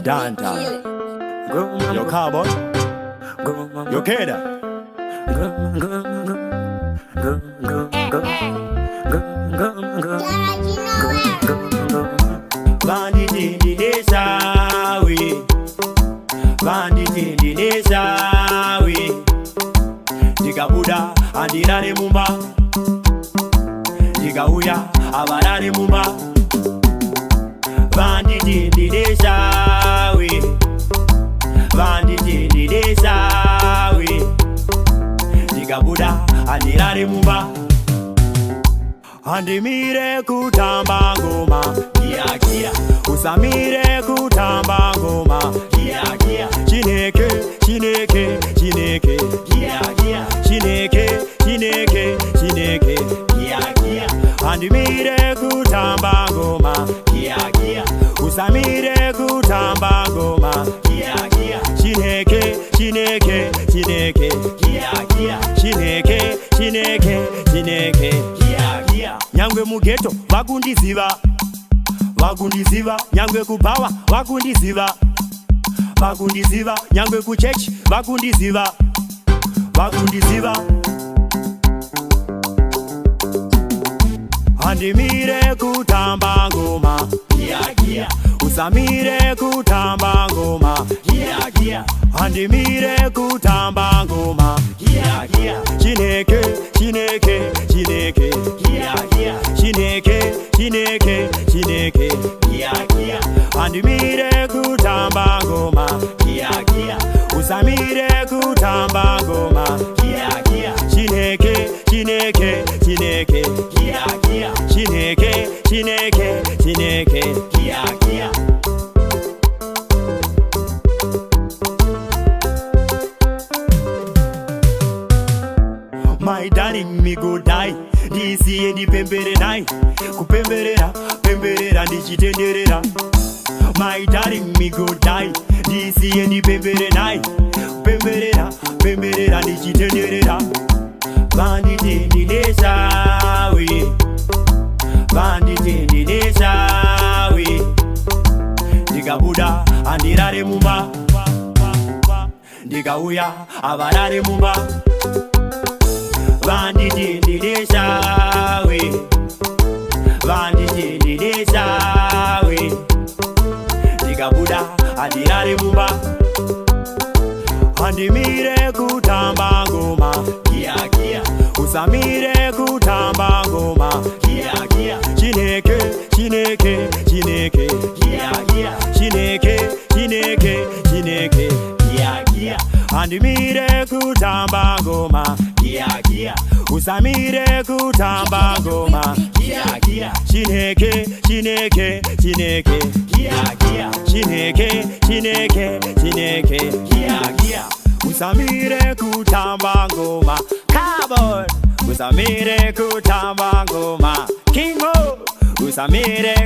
Danta, yo cowboy, yo keda. Bandit in the nation, bandit in the nation, Diga Buddha and the Rani Mumba, Diga Uya, Avarani Mumba. Bandit in the nation, bandit in the nation, Diga Buddha and the Rani Mumba. Andimire kutamba ngoma, kia kia. Usamire kutamba ngoma, kia kia. Chineke, chineke, chineke, kia kia. Chineke, chineke, chineke, kia kia. Andimire kutamba ngoma, kia kia. Usamire kutamba ngoma, kia kia. Chineke, chineke, chineke, kia kia. Chineke, chineke, chineke, kia kia. Nyangwe mugeto vakundiziva, vakundiziva. Nyangwe kupawa vakundiziva, vakundiziva. Nyangwe kuchechi vakundiziva, vakundiziva. Andimire kutamba ngoma, kia kia. Usamire kutamba ngoma, kia kia. Andimire kutamba ngoma, kia kia. Chineke, chineke, chineke, kia kia. Chineke, chineke, chineke, kia kia. Andimire kutamba ngoma, kia kia. Usamire kutamba ngoma, kia kia. Chineke, chineke, chineke, kia kia. Chineke, chineke, chineke, kia kia. My darling, me go die. This year di pembere nai. Kupemberera, pemberera di chitenderera. My darling, me go die. This year di pembere nai. Pemberera, pemberera di chitenderera. Bandit in the nation, we. Bandit in the nation, we. Diga Buddha and the Rani Mumba. Diga Uya, Avarani Mumba. Bandit in the nation, we. Bandit in the nation, we. Diga Buddha and the Rani Mumba. Andimire kutamba ngoma, kia kia. Usamire kutamba ngoma, kia kia. Chineke, chineke, chineke, kia kia. Chineke, chineke, chineke, kia kia. Andimire kutamba ngoma, kia kia. Usamire kutamba ngoma, kia kia. Chineke, chineke, chineke, kia kia. Chineke, chineke, chineke, kia kia. Usamire kutamba ngoma, cowboy. Usamire kutamba ngoma, Kingo. Usamire